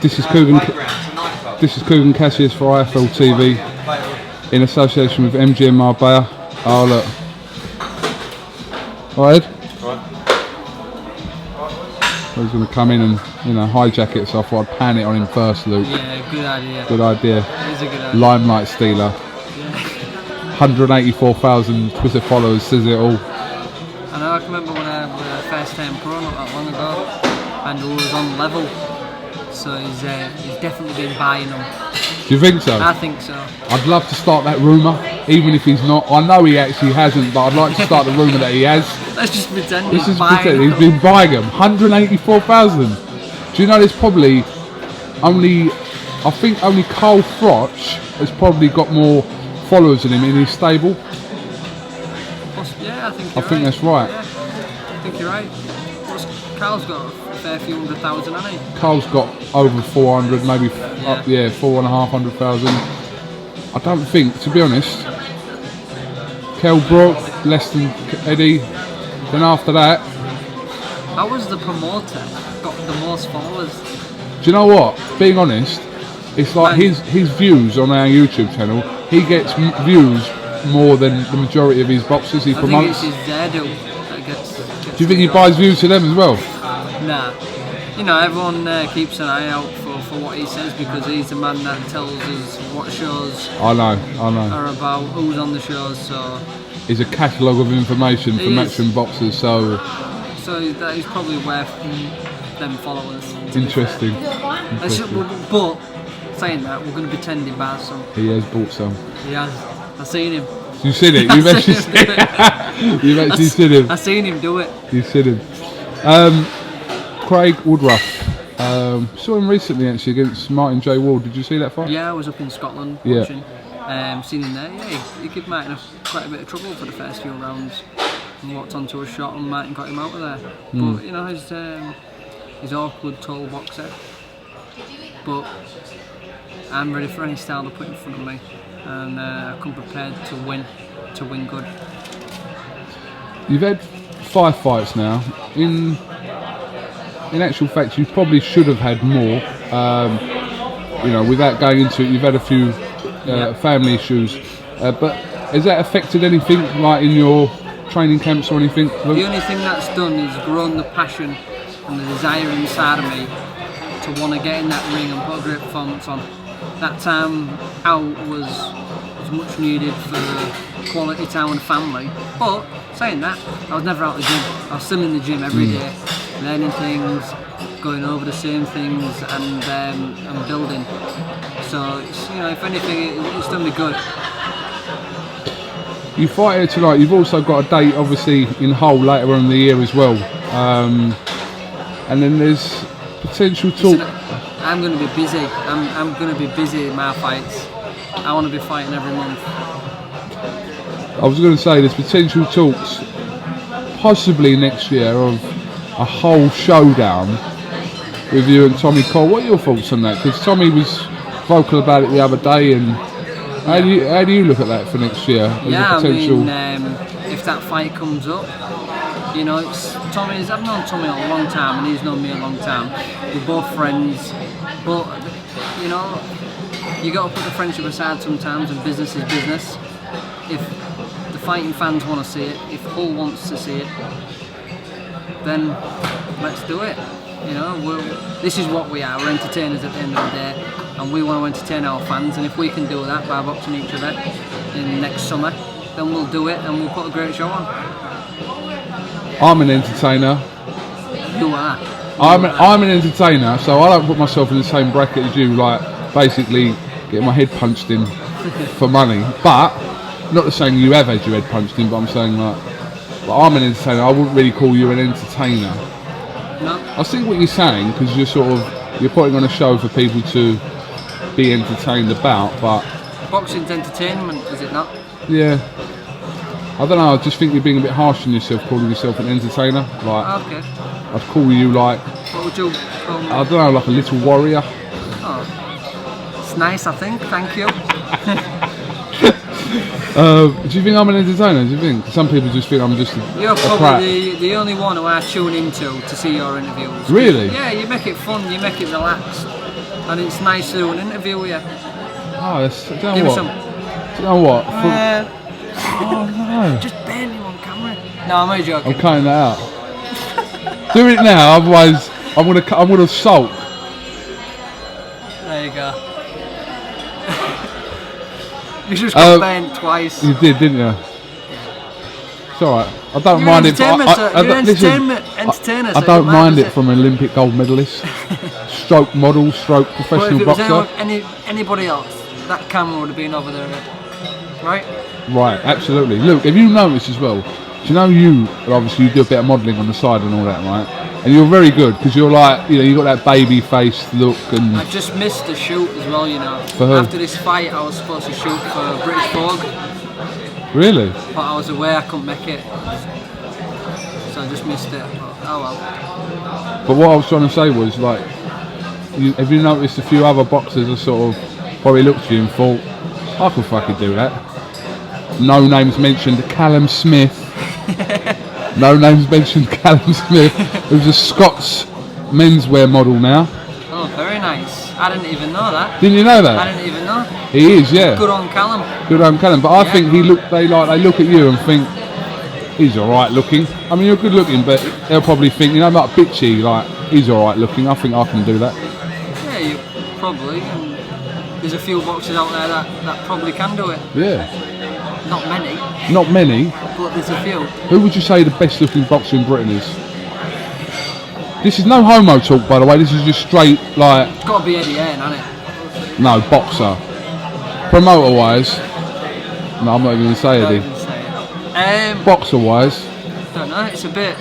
This is Coogan Cassius for IFL TV in association with MGM Marbella. Oh look. Alright, Ed? He's going to come in and, you know, hijack it, so I thought I'd pan it on him first, Luke. Yeah, good idea. Good idea. It is a good idea. Limelight stealer. Yeah. 184,000 Twitter followers, says it all. I know, I can remember when I first turned pro not that long ago, and he was on level, so he's definitely been buying them. Do you think so? I think so. I'd love to start that rumour, even if he's not. I know he actually hasn't, but I'd like to start the rumour that he has. Let's just pretend He's been buying them. 184,000. Do you know there's probably only Carl Froch has probably got more followers than him in his stable. Yeah, I think that's right. Yeah, I think you're right. Carl's got a fair few 100,000, hasn't he? Carl's got over 400, maybe 4,500,000. I don't think, to be honest, Kel Brook, less than Eddie. Then after that, how was the promoter got the most followers? Do you know what? Being honest, it's like his views on our YouTube channel. He gets views more than the majority of his boxers he promotes. I think it's his Zerdo that gets. Do you think he buys views to them as well? Nah. You know, everyone keeps an eye out for what he says, because he's the man that tells us what shows I know. are about, who's on the shows, so... He's a catalogue of information for matchroom boxers, so that is probably worth them followers. Interesting. But, saying that, we're going to pretend he buys some. He has bought some. He has. I've seen him. You've seen it? You've actually seen it? You've actually seen him? I've seen him do it. You've seen him. Craig Woodruff. Saw him recently actually against Martin J. Ward. Did you see that fight? Yeah, I was up in Scotland watching. Seen him there. Yeah, he gave Martin quite a bit of trouble for the first few rounds. And walked onto a shot and Martin got him out of there. But you know, he's awkward, tall boxer. But I'm ready for any style to put in front of me, and I come prepared to win good. You've had 5 fights now. In actual fact, you probably should have had more. You know, without going into it, you've had a few family issues. But has that affected anything, like in your training camps or anything? The only thing that's done is grown the passion and the desire inside of me to want to get in that ring and put a great performance on. That time out was much needed for quality time and family. But saying that, I was never out of the gym. I was still in the gym every day, learning things, going over the same things, and building. So it's, you know, if anything, it's done me good. You fight here tonight. You've also got a date, obviously, in Hull later on in the year as well. And then there's potential talk. Listen, I'm going to be busy. I'm going to be busy in my fights. I want to be fighting every month. I was going to say there's potential talks, possibly next year, of a whole showdown with you and Tommy Cole. What are your thoughts on that? Because Tommy was vocal about it the other day, and how do you look at that for next year? Yeah, I mean, if that fight comes up, you know, I've known Tommy a long time and he's known me a long time. We're both friends, but you know, you got to put the friendship aside sometimes, and business is business. If the fighting fans want to see it, if Hull wants to see it, then let's do it. You know, this is what we are. We're entertainers at the end of the day, and we want to entertain our fans. And if we can do that by boxing each other in next summer, then we'll do it and we'll put a great show on. I'm an entertainer. You are. I'm an entertainer, so I don't put myself in the same bracket as you. Like basically, getting my head punched in for money. But not saying you have had your head punched in, but I'm saying like, I'm an entertainer. I wouldn't really call you an entertainer. No. I think what you're saying, because you're putting on a show for people to be entertained about, but boxing's entertainment, is it not? Yeah. I don't know. I just think you're being a bit harsh on yourself, calling yourself an entertainer. Like, okay. I'd call you like. What would you call me? I don't know, like a little warrior. Oh, it's nice. I think. Thank you. Do you think I'm an entertainer? Do you think? Some people just think I'm just You're probably the only one who I tune into to see your interviews. Really? Yeah, you make it fun, you make it relaxed. and it's nice to do an interview with you. Oh, that's, do you know Give me what? some. Do you know what? Oh no. Just burn you on camera. No, I'm only joking. I'm cutting that out. Do it now, otherwise I'm gonna sulk. There you go. You just got burnt twice. You did, didn't you? It's alright. I don't You're mind it. entertainer, I don't mind it from an Olympic gold medalist, stroke model, stroke professional but if it was boxer. anybody else, that camera would have been over their head. Right? Right, absolutely. Look, have you noticed as well? Do you know you obviously you do a bit of modelling on the side and all that, right? And you're very good because you're like, you know, you got that baby face look and. I just missed the shoot as well, you know. For who? After this fight, I was supposed to shoot for British Vogue, Really? but I was away, I couldn't make it, so I just missed it. But, oh well. But what I was trying to say was like, have you noticed a few other boxers have sort of probably looked at you and thought, I could fucking do that. No names mentioned. Callum Smith. No names mentioned. Callum Smith, who's a Scots menswear model now. Oh, very nice. I didn't even know that. Didn't you know that? I didn't even know. He is, yeah. Good on Callum. Good on Callum. But I think they look at you and think he's alright looking. I mean, you're good looking, but they'll probably think, you know, like bitchy, like he's alright looking. I think I can do that. Yeah, you probably. And there's a few boxers out there that probably can do it. Yeah. Not many, Not many. but there's a few. Who would you say the best looking boxer in Britain is? This is no homo talk, by the way. This is just straight, like, It's got to be Eddie Hearn, hasn't it? no, boxer. Promoter wise, no, I'm not even going to say Don't Eddie. even say it. Boxer wise, Don't know. It's a bit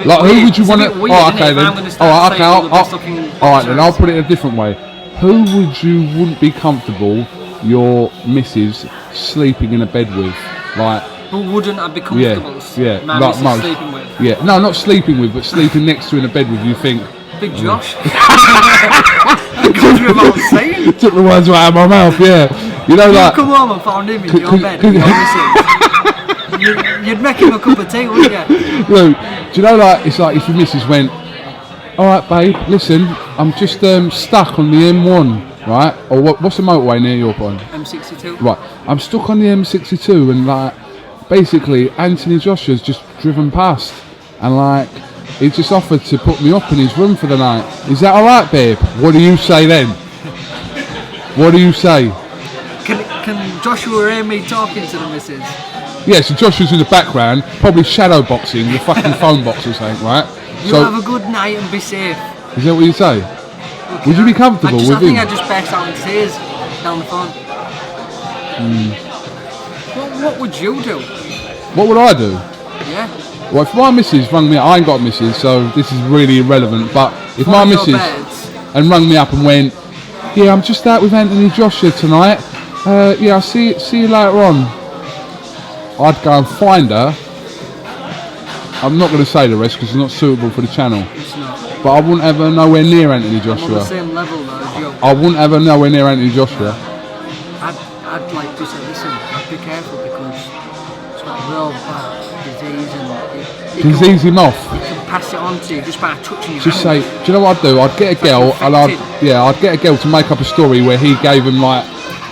like weird. who would you It's a want bit to? weird, Oh, isn't okay it, if then. I'm going to start saying all the best looking Alright then, I'll boxers? put it a different way. Who would you wouldn't be comfortable your missus sleeping in a bed with? Like, Who wouldn't I be yeah, comfortable? yeah, My like missus most. sleeping with. Yeah, no, not sleeping with, but sleeping next to in a bed with. You think? Big Josh. That goes without saying. Took the words right out of my mouth. Yeah, you know, You like. come home and found him in your bed with your missus. You'd make him a cup of tea, wouldn't you? Look, do you know, like, it's like if your missus went, alright babe, listen, I'm just stuck on the M1, right? Or what's the motorway near your point? M62. Right, I'm stuck on the M62 and like, basically Anthony Joshua's just driven past and like, he just offered to put me up in his room for the night. Is that alright babe? What do you say then? What do you say? Can Joshua hear me talking to the missus? Yeah, so Joshua's in the background, probably shadow boxing, the fucking phone box or something, right? You So, have a good night and be safe. is that what you say? Would you be comfortable with I think him? I just burst out in tears down the phone. What would you do? What would I do? Yeah. Well, if my missus rung me up, I ain't got a missus, so this is really irrelevant, but if my One of your missus beds. and rung me up and went, yeah, I'm just out with Anthony Joshua tonight, yeah, I'll see you later on, I'd go and find her. I'm not going to say the rest because it's not suitable for the channel, It's not. but I wouldn't ever nowhere near Anthony I'm on the Joshua. same level though as you. I wouldn't ever nowhere near Anthony Joshua. I'd like to say, listen, be careful because it's got real bad disease and it Disease him off. can pass it on to you just by touching you. Just say, do you know what I'd do? I'd get a girl and I'd get a girl to make up a story where he gave him like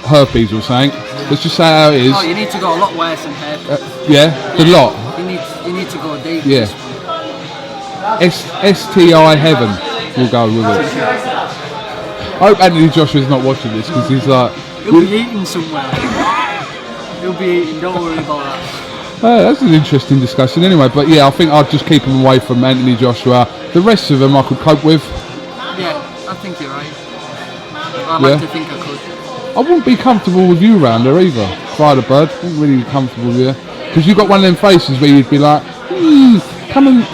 herpes or something. Let's just say how it is. Oh, you need to go a lot worse than herpes. Yeah, the lot. You need to go deep. Yeah. STI heaven. We'll go with it. I hope Anthony Joshua's not watching this because he's like. He'll be eating somewhere. He'll be eating. Don't worry about that. That's an interesting discussion anyway. But yeah, I think I'd just keep him away from Anthony Joshua. The rest of them I could cope with. Yeah, I think you're right. I'd like to think I could. I wouldn't be comfortable with you round there either. Fire the bird. Wouldn't really be comfortable with you. Because you've got one of them faces where you'd be like, come and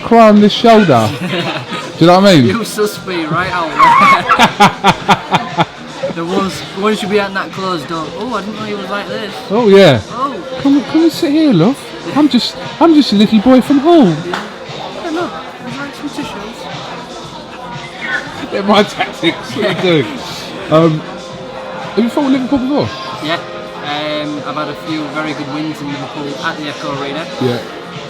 cry on this shoulder. Do you know what I mean? You sus me right out there. The ones you be at that closed door. Oh, I didn't know he was like this. Oh yeah. Oh, Come and sit here, love. I'm just a little boy from home. yeah, look, there's like some tissues. They're my tactics. What are you doing? Have you fought with Liverpool before? Yeah, I've had a few very good wins in Liverpool at the Echo Arena. Yeah.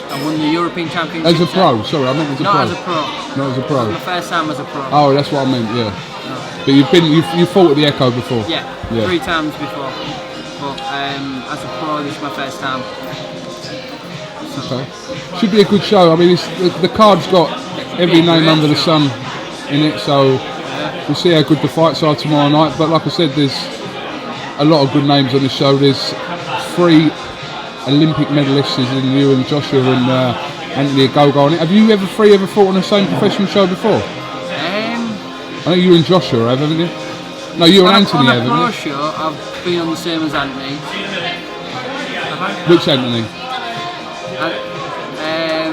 I won the European Championship. As a pro, sorry, I meant as a pro. Not as a pro. Not as a pro. My first time as a pro. Oh, that's what I meant, yeah. No. But you fought at the Echo before. Yeah, 3 times before. But as a pro, this is my first time. Okay. Should be a good show. I mean, the card's got every name under the sun in it, so we'll see how good the fights are tomorrow night. But like I said, there's a lot of good names on the show. There's 3 Olympic medalists in you and Joshua and Anthony Ogogo on it. Have you ever fought on the same professional show before? I know you and Joshua have, haven't you? No, you and Anthony have, haven't you? On a pro show, I've been on the same as Anthony. Which Anthony?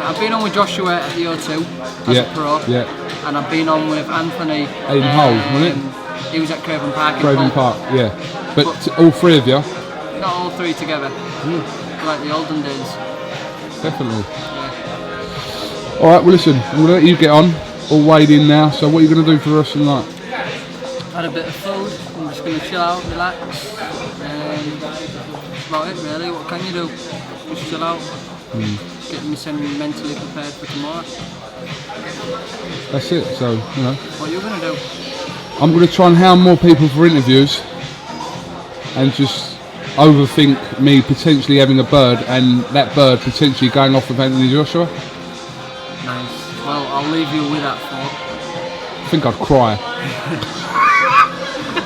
I've been on with Joshua at the O2 as a pro. Yeah. And I've been on with Anthony. In Hull, wasn't it? He was at Craven Park. Craven Park, yeah. But all 3 of you? Not all 3 together. Like the olden days. Definitely. Yeah. Alright, well listen, I'm going to let you get on. All weighed in now, so what are you going to do for the rest of the night? Had a bit of food, I'm just going to chill out, relax. That's about it really, what can you do? Just chill out. Get myself mentally prepared for tomorrow. That's it, so, you know. What are you going to do? I'm going to try and hound more people for interviews and just overthink me potentially having a bird and that bird potentially going off with Anthony Joshua. Nice. Well, I'll leave you with that thought. I think I'd cry.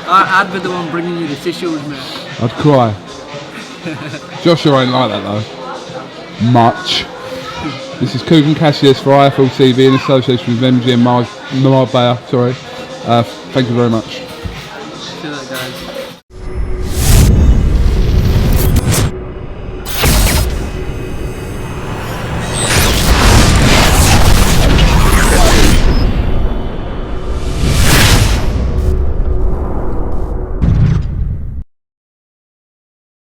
I'd be the one bringing you the tissues, mate. I'd cry. Joshua ain't like that though. Much. This is Kugan Cassius for IFL TV in association with MGM Marbella. Sorry. Thank you very much.